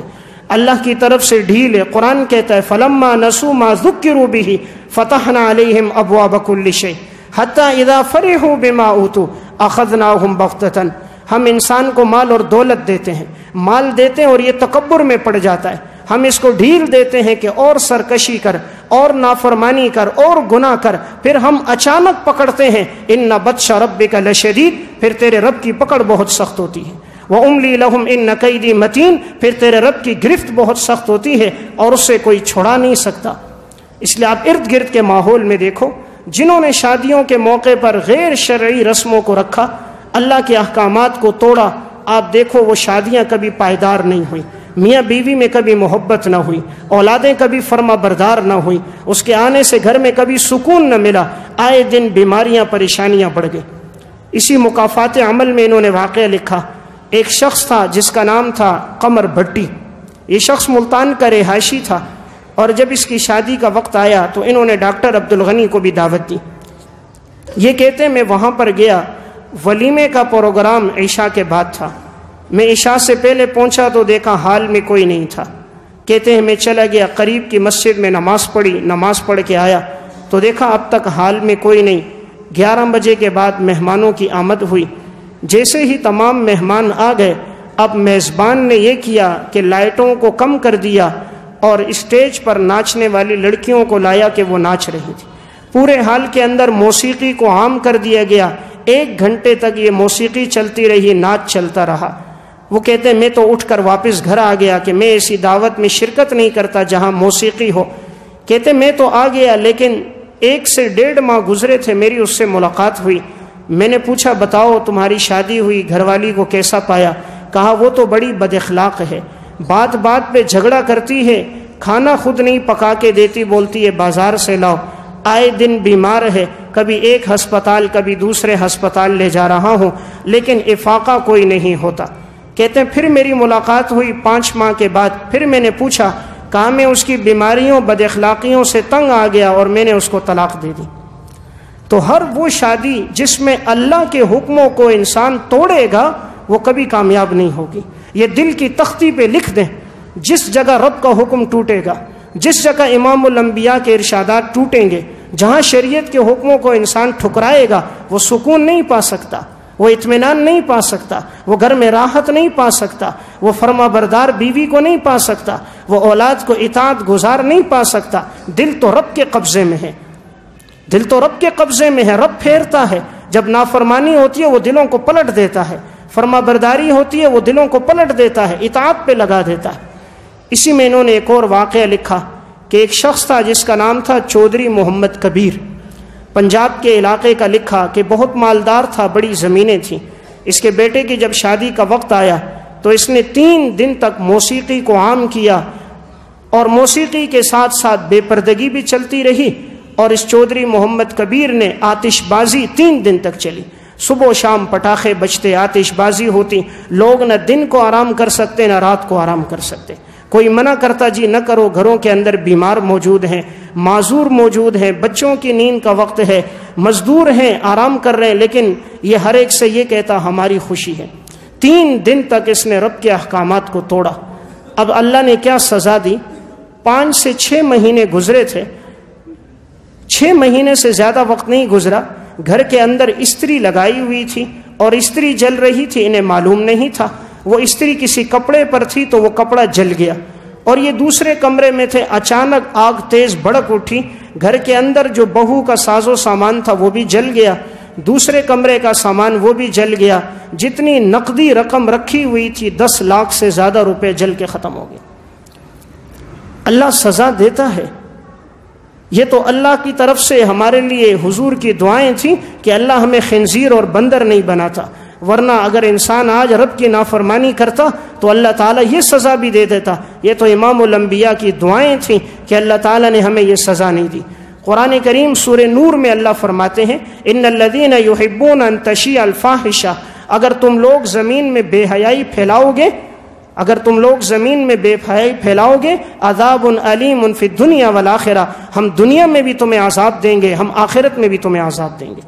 Speaker 1: اللہ کی طرف سے ڈھیل ہے۔ قرآن کہتا ہے فَلَمَّا نَسُوا مَا ذُكِّرُوا بِهِ فَتَحْنَا عَلَيْهِمْ أَبْوَابَ كُلِّ شَيْءٍ حَتَّى إِذَا فَرِحُوا بِمَا أُوتُوا أَخَذْنَاهُمْ بَغْتَةً۔ ہم انسان کو مال اور دولت دیتے ہیں، مال دیتے ہیں اور یہ تکبر میں پڑ جاتا ہے، ہم اس کو ڈھیل دیتے ہیں کہ اور سرکشی کر، اور نافرمانی کر، اور گناہ کر، پھر ہم اچانک پکڑتے ہیں۔ إِنَّ بَطْشَ رَبِّكَ لَشَدِيدٌ، پھر تیرے رب کی پکڑ بہت سخت ہوتی ہے۔ وَأُمْلِي لَهُمْ إِنَّ كَيْدِي مَتِينٌ، پھر تیرے رب کی گرفت بہت سخت ہوتی ہے اور اس سے کوئی چھڑا نہیں سکتا۔ اس لیے آپ ارد گرد کے ماحول میں دیکھو، جنہوں نے شادیوں کے موقع پر غیر شرعی رسموں کو رکھا، اللہ کے احکامات کو توڑا، آپ دیکھو وہ شادیاں کبھی پائیدار نہیں ہوئی، میاں بیوی میں کبھی محبت نہ ہوئی، اولادیں کبھی فرما بردار نہ ہوئی، اس کے آنے سے گھر میں کبھی سکون نہ ملا، آئے دن بیماریاں، پریشانیاں بڑھ گئی۔ اسی مکافات عمل میں انہوں نے واقعہ لکھا، ایک شخص تھا جس کا نام تھا قمر بھٹی۔ یہ شخص ملتان کا رہائشی تھا، اور جب اس کی شادی کا وقت آیا تو انہوں نے ڈاکٹر عبدالغنی کو بھی دعوت دی۔ یہ کہتے ہیں میں وہاں پر گیا، ولیمے کا پروگرام عشاء کے بعد تھا، میں عشاء سے پہلے پہنچا تو دیکھا حال میں کوئی نہیں تھا۔ کہتے ہیں میں چلا گیا قریب کی مسجد میں نماز پڑھی، نماز پڑھ کے آیا تو دیکھا اب تک حال میں کوئی نہیں۔ 11 بجے کے بعد مہمانوں کی آمد ہوئی، جیسے ہی تمام مہمان آ گئے اب میزبان نے یہ کیا کہ لائٹوں کو کم کر دیا اور اسٹیج پر ناچنے والی لڑکیوں کو لایا کہ وہ ناچ رہی تھی۔ پورے حال کے اندر موسیقی کو عام کر دیا گیا، 1 گھنٹے تک یہ موسیقی چلتی رہی، ناچ چلتا رہا۔ وہ کہتے ہیں میں تو اٹھ کر واپس گھر آ گیا کہ میں ایسی دعوت میں شرکت نہیں کرتا جہاں موسیقی ہو۔ کہتے میں تو آ گیا لیکن 1 سے 1.5 ماہ گزرے تھے، میری اس سے ملاقات ہوئی۔ میں نے پوچھا بتاؤ تمہاری شادی ہوئی، گھر والی کو کیسا پایا؟ کہا وہ تو بڑی بد اخلاق ہے، بات بات پہ جھگڑا کرتی ہے، کھانا خود نہیں پکا کے دیتی، بولتی ہے بازار سے لاؤ، آئے دن بیمار ہے، کبھی ایک ہسپتال کبھی دوسرے ہسپتال لے جا رہا ہوں لیکن افاقہ کوئی نہیں ہوتا۔ کہتے ہیں پھر میری ملاقات ہوئی 5 ماہ کے بعد، پھر میں نے پوچھا، کہا میں اس کی بیماریوں بد اخلاقیوں سے تنگ آ گیا اور میں نے اس کو طلاق دے دی۔ تو ہر وہ شادی جس میں اللہ کے حکموں کو انسان توڑے گا وہ کبھی کامیاب نہیں ہوگی۔ یہ دل کی تختی پہ لکھ دیں، جس جگہ رب کا حکم ٹوٹے گا، جس جگہ امام الانبیاء کے ارشادات ٹوٹیں گے، جہاں شریعت کے حکموں کو انسان ٹھکرائے گا وہ سکون نہیں پا سکتا، وہ اطمینان نہیں پا سکتا، وہ گھر میں راحت نہیں پا سکتا، وہ فرما بردار بیوی کو نہیں پا سکتا، وہ اولاد کو اطاعت گزار نہیں پا سکتا۔ دل تو رب کے قبضے میں ہے، دل تو رب کے قبضے میں ہے، رب پھیرتا ہے۔ جب نافرمانی ہوتی ہے وہ دلوں کو پلٹ دیتا ہے، فرما برداری ہوتی ہے وہ دلوں کو پلٹ دیتا ہے، اطاعت پہ لگا دیتا ہے۔ اسی میں انہوں نے ایک اور واقعہ لکھا کہ ایک شخص تھا جس کا نام تھا چودھری محمد کبیر، پنجاب کے علاقے کا، لکھا کہ بہت مالدار تھا، بڑی زمینیں تھیں۔ اس کے بیٹے کی جب شادی کا وقت آیا تو اس نے 3 دن تک موسیقی کو عام کیا اور موسیقی کے ساتھ ساتھ بے پردگی بھی چلتی رہی، اور اس چودھری محمد کبیر نے آتش بازی 3 دن تک چلی، صبح و شام پٹاخے بجتے، آتش بازی ہوتی، لوگ نہ دن کو آرام کر سکتے نہ رات کو آرام کر سکتے۔ کوئی منع کرتا جی نہ کرو، گھروں کے اندر بیمار موجود ہیں، معذور موجود ہیں، بچوں کی نیند کا وقت ہے، مزدور ہیں آرام کر رہے ہیں، لیکن یہ ہر ایک سے یہ کہتا ہماری خوشی ہے۔ 3 دن تک اس نے رب کے احکامات کو توڑا۔ اب اللہ نے کیا سزا دی؟ 5 سے 6 مہینے گزرے تھے، 6 مہینے سے زیادہ وقت نہیں گزرا، گھر کے اندر استری لگائی ہوئی تھی اور استری جل رہی تھی، انہیں معلوم نہیں تھا۔ وہ استری کسی کپڑے پر تھی تو وہ کپڑا جل گیا، اور یہ دوسرے کمرے میں تھے، اچانک آگ تیز بھڑک اٹھی، گھر کے اندر جو بہو کا ساز و سامان تھا وہ بھی جل گیا، دوسرے کمرے کا سامان وہ بھی جل گیا، جتنی نقدی رقم رکھی ہوئی تھی 10 لاکھ سے زیادہ روپے جل کے ختم ہو گئے۔ اللہ سزا دیتا ہے، یہ تو اللہ کی طرف سے ہمارے لیے حضور کی دعائیں تھیں کہ اللہ ہمیں خنزیر اور بندر نہیں بناتا، ورنہ اگر انسان آج رب کی نافرمانی کرتا تو اللہ تعالیٰ یہ سزا بھی دے دیتا۔ یہ تو امام الانبیاء کی دعائیں تھیں کہ اللہ تعالیٰ نے ہمیں یہ سزا نہیں دی۔ قرآن کریم سورہ نور میں اللہ فرماتے ہیں ان الذین یحبون ان تشیع الفاحشہ، اگر تم لوگ زمین میں بے حیائی پھیلاؤ گے، اگر تم لوگ زمین میں بے حیائی پھیلاؤ گے، عذاب علیم فی الدنیا والآخرہ، ہم دنیا میں بھی تمہیں عذاب دیں گے، ہم آخرت میں بھی تمہیں عذاب دیں گے۔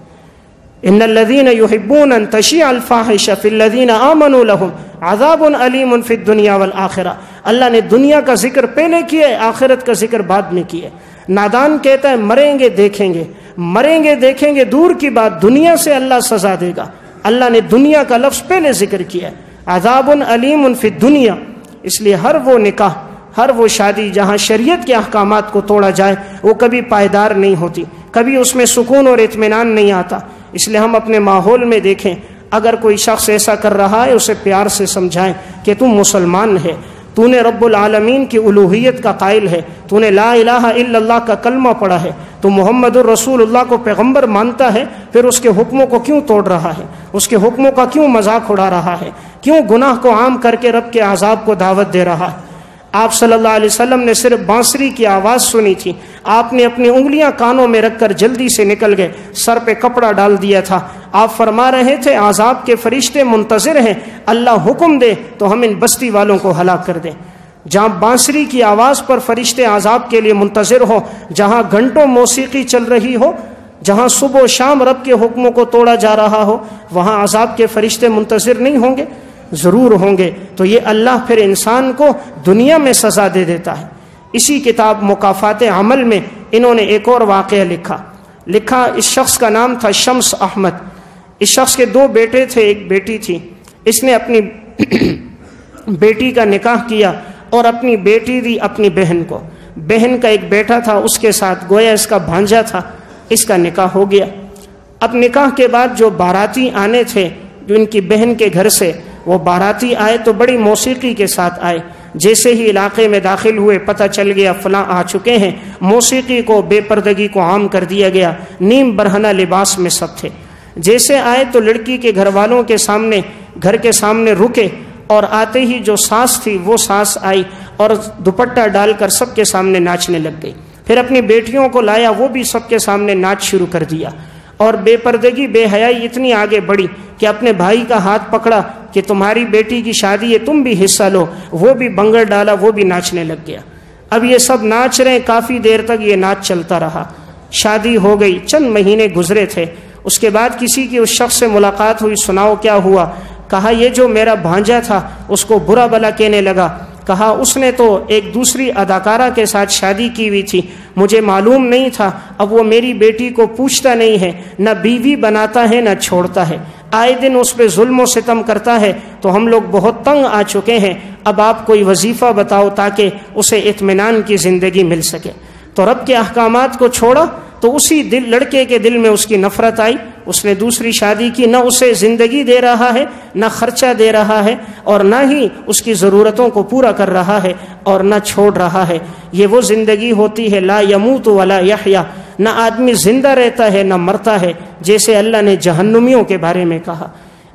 Speaker 1: ان الذین یحبون ان تشیع الفاحشہ فی الذین آمنوا لہم عذاب علیم فی الدنیا والآخرہ۔ اللہ نے دنیا کا ذکر پہلے کیا ہے، آخرت کا ذکر بعد میں کیا ہے۔ نادان کہتا ہے مریں گے دیکھیں گے، مریں گے دیکھیں گے دور کی بات، دنیا سے اللہ سزا دے گا۔ اللہ نے دنیا کا لفظ پہلے ذکر کیا ہے، عذاب علیم فی الدنیا۔ اس لیے ہر وہ نکاح، ہر وہ شادی جہاں شریعت کے احکامات کو توڑا جائے وہ کبھی پائیدار نہیں ہوتی، کبھی اس میں سکون اور اطمینان نہیں آتا۔ اس لیے ہم اپنے ماحول میں دیکھیں، اگر کوئی شخص ایسا کر رہا ہے اسے پیار سے سمجھائیں کہ تم مسلمان ہے، تو نے رب العالمین کی الوہیت کا قائل ہے، تو نے لا الہ الا اللہ کا کلمہ پڑھا ہے، تو محمد الرسول اللہ کو پیغمبر مانتا ہے، پھر اس کے حکموں کو کیوں توڑ رہا ہے؟ اس کے حکموں کا کیوں مذاق اڑا رہا ہے؟ کیوں گناہ کو عام کر کے رب کے عذاب کو دعوت دے رہا ہے؟ آپ صلی اللہ علیہ وسلم نے صرف بانسری کی آواز سنی تھی، آپ نے اپنی انگلیاں کانوں میں رکھ کر جلدی سے نکل گئے، سر پہ کپڑا ڈال دیا تھا۔ آپ فرما رہے تھے عذاب کے فرشتے منتظر ہیں، اللہ حکم دے تو ہم ان بستی والوں کو ہلاک کر دیں۔ جہاں بانسری کی آواز پر فرشتے عذاب کے لیے منتظر ہو، جہاں گھنٹوں موسیقی چل رہی ہو، جہاں صبح و شام رب کے حکموں کو توڑا جا رہا ہو، وہاں عذاب کے فرشتے منتظر نہیں ہوں گے؟ ضرور ہوں گے، تو یہ اللہ پھر انسان کو دنیا میں سزا دے دیتا ہے۔ اسی کتاب مکافات عمل میں انہوں نے ایک اور واقعہ لکھا۔ اس شخص کا نام تھا شمس احمد۔ اس شخص کے 2 بیٹے تھے، ایک بیٹی تھی۔ اس نے اپنی بیٹی کا نکاح کیا اور اپنی بیٹی دی اپنی بہن کو۔ بہن کا ایک بیٹا تھا، اس کے ساتھ گویا اس کا بھانجا تھا، اس کا نکاح ہو گیا۔ اب نکاح کے بعد جو باراتی آنے تھے جو ان کی بہن کے گھر سے، وہ باراتی آئے تو بڑی موسیقی کے ساتھ آئے۔ جیسے ہی علاقے میں داخل ہوئے پتہ چل گیا فلاں آ چکے ہیں، موسیقی کو، بے پردگی کو عام کر دیا گیا، نیم برہنہ لباس میں سب تھے۔ جیسے آئے تو لڑکی کے گھر والوں کے سامنے، گھر کے سامنے رکے، اور آتے ہی جو ساس تھی وہ ساس آئی اور دوپٹہ ڈال کر سب کے سامنے ناچنے لگ گئی۔ پھر اپنی بیٹیوں کو لایا، وہ بھی سب کے سامنے ناچ شروع کر دیا، اور بے پردگی، بے حیائی اتنی آگے بڑھی کہ اپنے بھائی کا ہاتھ پکڑا کہ تمہاری بیٹی کی شادی ہے، تم بھی حصہ لو۔ وہ بھی بنگر ڈالا، وہ بھی ناچنے لگ گیا۔ اب یہ سب ناچ رہے ہیں، کافی دیر تک یہ ناچ چلتا رہا۔ شادی ہو گئی، چند مہینے گزرے تھے۔ اس کے بعد کسی کی اس شخص سے ملاقات ہوئی، سناؤ کیا ہوا؟ کہا یہ جو میرا بھانجا تھا اس کو برا بلا کہنے لگا۔ کہا اس نے تو ایک دوسری اداکارہ کے ساتھ شادی کی ہوئی تھی، مجھے معلوم نہیں تھا۔ اب وہ میری بیٹی کو پوچھتا نہیں ہے، نہ بیوی بناتا ہے نہ چھوڑتا ہے، آئے دن اس پہ ظلم و ستم کرتا ہے، تو ہم لوگ بہت تنگ آ چکے ہیں۔ اب آپ کوئی وظیفہ بتاؤ تاکہ اسے اطمینان کی زندگی مل سکے۔ تو رب کے احکامات کو چھوڑا تو اسی لڑکے کے دل میں اس کی نفرت آئی، اس نے دوسری شادی کی۔ نہ اسے زندگی دے رہا ہے، نہ خرچہ دے رہا ہے، اور نہ ہی اس کی ضرورتوں کو پورا کر رہا ہے، اور نہ چھوڑ رہا ہے۔ یہ وہ زندگی ہوتی ہے لا یموت ولا یحیا، نہ آدمی زندہ رہتا ہے نہ مرتا ہے، جیسے اللہ نے جہنمیوں کے بارے میں کہا۔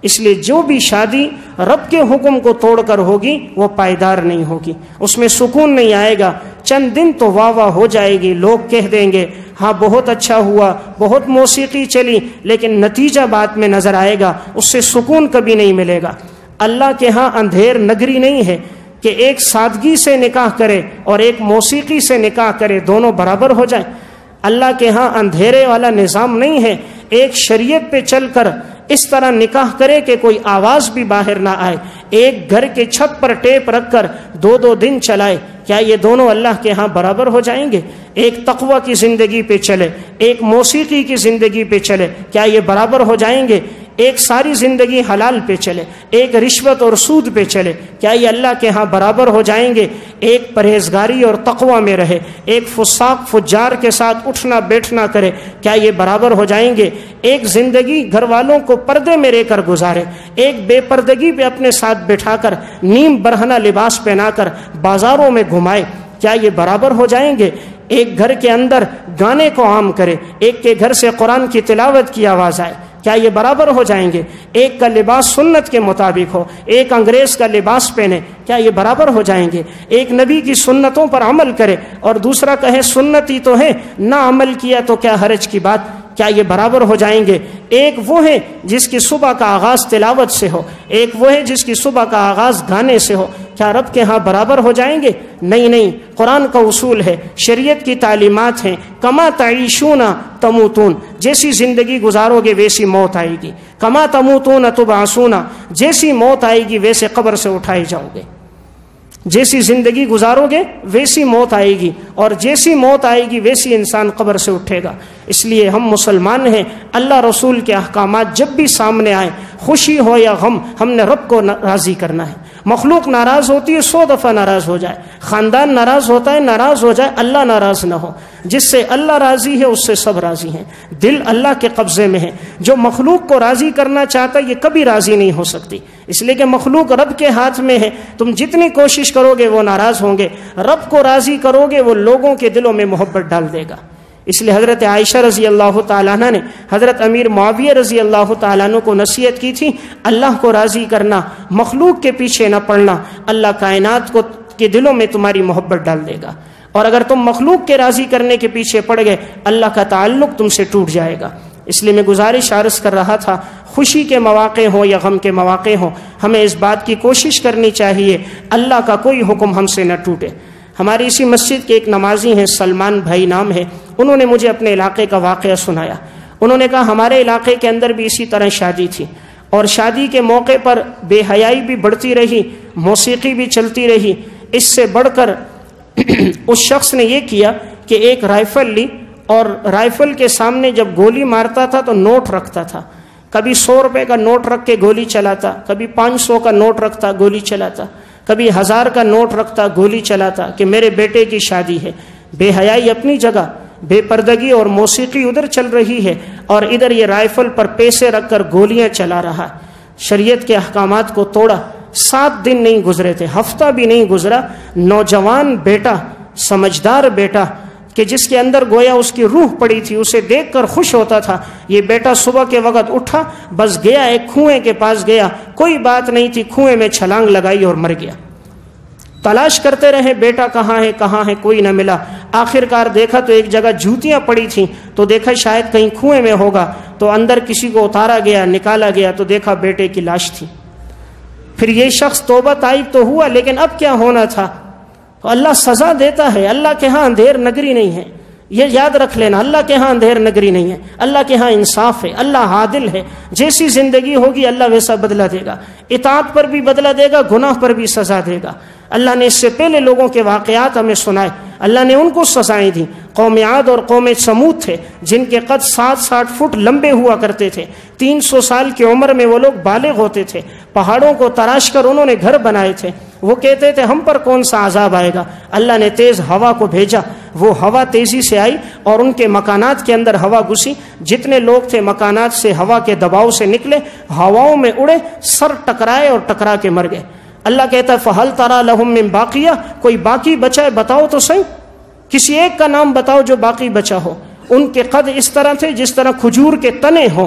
Speaker 1: اس لیے جو بھی شادی رب کے حکم کو توڑ کر ہوگی وہ پائیدار نہیں ہوگی، اس میں سکون نہیں آئے گا۔ چند دن تو واہ واہ ہو جائے گی، لوگ کہہ دیں گے ہاں بہت اچھا ہوا، بہت موسیقی چلی، لیکن نتیجہ بعد میں نظر آئے گا، اس سے سکون کبھی نہیں ملے گا۔ اللہ کے ہاں اندھیر نگری نہیں ہے کہ ایک سادگی سے نکاح کرے اور ایک موسیقی سے نکاح کرے، دونوں برابر ہو جائیں۔ اللہ کے ہاں اندھیرے والا نظام نہیں ہے، ایک شریعت پہ چل کر اس طرح نکاح کرے کہ کوئی آواز بھی باہر نہ آئے، ایک گھر کے چھت پر ٹیپ رکھ کر 2 دن چلائے، کیا یہ دونوں اللہ کے ہاں برابر ہو جائیں گے؟ ایک تقوی کی زندگی پہ چلے، ایک موسیقی کی زندگی پہ چلے، کیا یہ برابر ہو جائیں گے؟ ایک ساری زندگی حلال پہ چلے، ایک رشوت اور سود پہ چلے، کیا یہ اللہ کے ہاں برابر ہو جائیں گے؟ ایک پرہیزگاری اور تقوی میں رہے، ایک فساق فجار کے ساتھ اٹھنا بیٹھنا کرے، کیا یہ برابر ہو جائیں گے؟ ایک زندگی گھر والوں کو پردے میں رہ کر گزارے، ایک بے پردگی پہ اپنے ساتھ بٹھا کر نیم برہنہ لباس پہنا کر بازاروں میں گھمائے، کیا یہ برابر ہو جائیں گے؟ ایک گھر کے اندر گانے کو عام کرے، ایک کے گھر سے قرآن کی تلاوت کی آواز آئے، کیا یہ برابر ہو جائیں گے؟ ایک کا لباس سنت کے مطابق ہو، ایک انگریز کا لباس پہنے، کیا یہ برابر ہو جائیں گے؟ ایک نبی کی سنتوں پر عمل کرے اور دوسرا کہے سنت ہی تو ہے، نہ عمل کیا تو کیا حرج کی بات، کیا یہ برابر ہو جائیں گے؟ ایک وہ ہے جس کی صبح کا آغاز تلاوت سے ہو، ایک وہ ہے جس کی صبح کا آغاز گانے سے ہو، کیا رب کے ہاں برابر ہو جائیں گے؟ نہیں۔ قرآن کا اصول ہے، شریعت کی تعلیمات ہیں، کما تعیشون تموتون، جیسی زندگی گزارو گے ویسی موت آئے گی، کما تموتون تبعثون، جیسی موت آئے گی ویسے قبر سے اٹھائے جاؤ گے، جیسی زندگی گزارو گے ویسی موت آئے گی، اور جیسی موت آئے گی ویسی انسان قبر سے اٹھے گا۔ اس لیے ہم مسلمان ہیں، اللہ رسول کے احکامات جب بھی سامنے آئیں، خوشی ہو یا غم، ہم نے رب کو راضی کرنا ہے۔ مخلوق ناراض ہوتی ہے 100 دفعہ ناراض ہو جائے، خاندان ناراض ہوتا ہے ناراض ہو جائے، اللہ ناراض نہ ہو۔ جس سے اللہ راضی ہے اس سے سب راضی ہیں، دل اللہ کے قبضے میں ہے۔ جو مخلوق کو راضی کرنا چاہتا ہے یہ کبھی راضی نہیں ہو سکتی، اس لیے کہ مخلوق رب کے ہاتھ میں ہے۔ تم جتنی کوشش کرو گے وہ ناراض ہوں گے، رب کو راضی کرو گے وہ لوگوں کے دلوں میں محبت ڈال دے گا۔ اس لیے حضرت عائشہ رضی اللہ تعالیٰ عنہ نے حضرت امیر معاویہ رضی اللہ تعالیٰ عنہ کو نصیحت کی تھی، اللہ کو راضی کرنا، مخلوق کے پیچھے نہ پڑنا، اللہ کائنات کو کے دلوں میں تمہاری محبت ڈال دے گا، اور اگر تم مخلوق کے راضی کرنے کے پیچھے پڑ گئے اللہ کا تعلق تم سے ٹوٹ جائے گا۔ اس لیے میں گزارش عرض کر رہا تھا، خوشی کے مواقع ہوں یا غم کے مواقع ہوں، ہمیں اس بات کی کوشش کرنی چاہیے اللہ کا کوئی حکم ہم سے نہ ٹوٹے۔ ہماری اسی مسجد کے ایک نمازی ہیں، سلمان بھائی نام ہے، انہوں نے مجھے اپنے علاقے کا واقعہ سنایا۔ انہوں نے کہا ہمارے علاقے کے اندر بھی اسی طرح شادی تھی، اور شادی کے موقع پر بے حیائی بھی بڑھتی رہی، موسیقی بھی چلتی رہی۔ اس سے بڑھ کر اس شخص نے یہ کیا کہ ایک رائفل لی، اور رائفل کے سامنے جب گولی مارتا تھا تو نوٹ رکھتا تھا، کبھی 100 روپے کا نوٹ رکھ کے گولی چلاتا، کبھی 500 کا نوٹ رکھتا گولی چلاتا، کبھی 1000 کا نوٹ رکھتا گولی چلاتا کہ میرے بیٹے کی شادی ہے۔ بے حیائی اپنی جگہ، بے پردگی اور موسیقی ادھر چل رہی ہے، اور ادھر یہ رائفل پر پیسے رکھ کر گولیاں چلا رہا ہے۔ شریعت کے احکامات کو توڑا۔ 7 دن نہیں گزرے تھے، ہفتہ بھی نہیں گزرا، نوجوان بیٹا، سمجھدار بیٹا کہ جس کے اندر گویا اس کی روح پڑی تھی، اسے دیکھ کر خوش ہوتا تھا، یہ بیٹا صبح کے وقت اٹھا، بس گیا ایک کنویں کے پاس گیا، کوئی بات نہیں تھی، کنویں میں چھلانگ لگائی اور مر گیا۔ تلاش کرتے رہے بیٹا کہاں ہے کہاں ہے، کوئی نہ ملا۔ آخر کار دیکھا تو ایک جگہ جوتیاں پڑی تھیں، تو دیکھا شاید کہیں کنویں میں ہوگا، تو اندر کسی کو اتارا گیا، نکالا گیا تو دیکھا بیٹے کی لاش تھی۔ پھر یہ شخص توبہ طائب تو ہوا، لیکن اب کیا ہونا تھا؟ اللہ سزا دیتا ہے، اللہ کے ہاں اندھیر نگری نہیں ہے، یہ یاد رکھ لینا، اللہ کے ہاں اندھیر نگری نہیں ہے، اللہ کے ہاں انصاف ہے، اللہ عادل ہے، جیسی زندگی ہوگی اللہ ویسا بدلہ دے گا، اطاعت پر بھی بدلہ دے گا، گناہ پر بھی سزا دے گا۔ اللہ نے اس سے پہلے لوگوں کے واقعات ہمیں سنائے، اللہ نے ان کو سزائیں دیں۔ قوم عاد اور قوم سمود تھے جن کے قد 60 فٹ لمبے ہوا کرتے تھے، 300 سال کی عمر میں وہ لوگ بالغ ہوتے تھے، پہاڑوں کو تراش کر انہوں نے گھر بنائے تھے۔ وہ کہتے تھے ہم پر کون سا عذاب آئے گا، اللہ نے تیز ہوا کو بھیجا، وہ ہوا تیزی سے آئی اور ان کے مکانات کے اندر ہوا گھسی، جتنے لوگ تھے مکانات سے ہوا کے دباؤ سے نکلے، ہواؤں میں اڑے، سر ٹکرائے اور ٹکرا کے مر گئے۔ اللہ کہتا ہے فَهَلْ تَرَى لَهُم مِّن بَاقِيَةٍ، کوئی باقی بچا ہے بتاؤ تو صحیح، کسی ایک کا نام بتاؤ جو باقی بچا ہو۔ ان کے قد اس طرح تھے جس طرح کھجور کے تنے ہوں،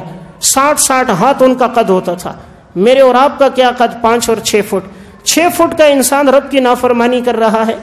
Speaker 1: 60 ہاتھ ان کا قد ہوتا تھا۔ میرے اور آپ کا کیا قد؟ 5 اور 6 فٹ۔ 6 فٹ کا انسان رب کی نافرمانی کر رہا ہے،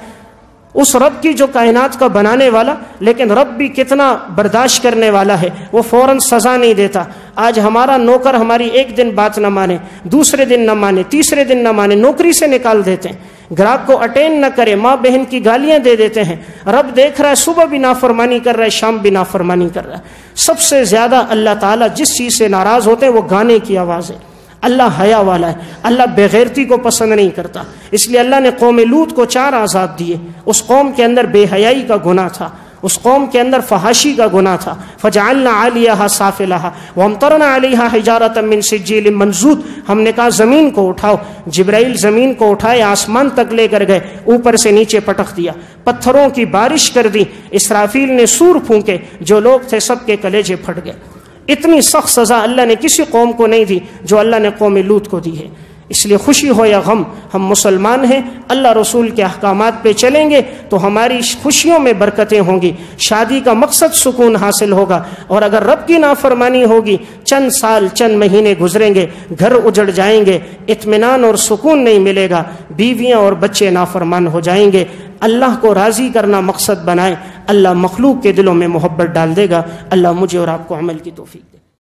Speaker 1: اس رب کی جو کائنات کا بنانے والا، لیکن رب بھی کتنا برداشت کرنے والا ہے، وہ فوراً سزا نہیں دیتا۔ آج ہمارا نوکر ہماری ایک دن بات نہ مانے، دوسرے دن نہ مانے، تیسرے دن نہ مانے، نوکری سے نکال دیتے ہیں، گراہک کو اٹینڈ نہ کرے، ماں بہن کی گالیاں دے دیتے ہیں۔ رب دیکھ رہا ہے، صبح بھی نافرمانی کر رہا ہے، شام بھی نافرمانی کر رہا ہے۔ سب سے زیادہ اللہ تعالیٰ جس چیز سے ناراض ہوتے ہیں وہ گانے کی آواز ہے۔ اللہ حیا والا ہے، اللہ بغیرتی کو پسند نہیں کرتا، اس لیے اللہ نے قوم لوط کو 4 عذاب دیے۔ اس قوم کے اندر بے حیائی کا گناہ تھا، اس قوم کے اندر فحاشی کا گناہ تھا۔ فجعلنا عالیہا سافلہا وامطرنا علیہا حجارۃ من سجیل منضود، ہم نے کہا زمین کو اٹھاؤ، جبرائیل زمین کو اٹھائے، آسمان تک لے کر گئے، اوپر سے نیچے پٹک دیا، پتھروں کی بارش کر دی، اسرافیل نے سور پھونکے، جو لوگ تھے سب کے کلیجے پھٹ گئے۔ اتنی سخت سزا اللہ نے کسی قوم کو نہیں دی جو اللہ نے قوم لوط کو دی ہے۔ اس لیے خوشی ہو یا غم، ہم مسلمان ہیں، اللہ رسول کے احکامات پہ چلیں گے تو ہماری خوشیوں میں برکتیں ہوں گی، شادی کا مقصد سکون حاصل ہوگا۔ اور اگر رب کی نافرمانی ہوگی، چند سال چند مہینے گزریں گے، گھر اجڑ جائیں گے، اطمینان اور سکون نہیں ملے گا، بیویاں اور بچے نافرمان ہو جائیں گے۔ اللہ کو راضی کرنا مقصد بنائیں، اللہ مخلوق کے دلوں میں محبت ڈال دے گا۔ اللہ مجھے اور آپ کو عمل کی توفیق دے۔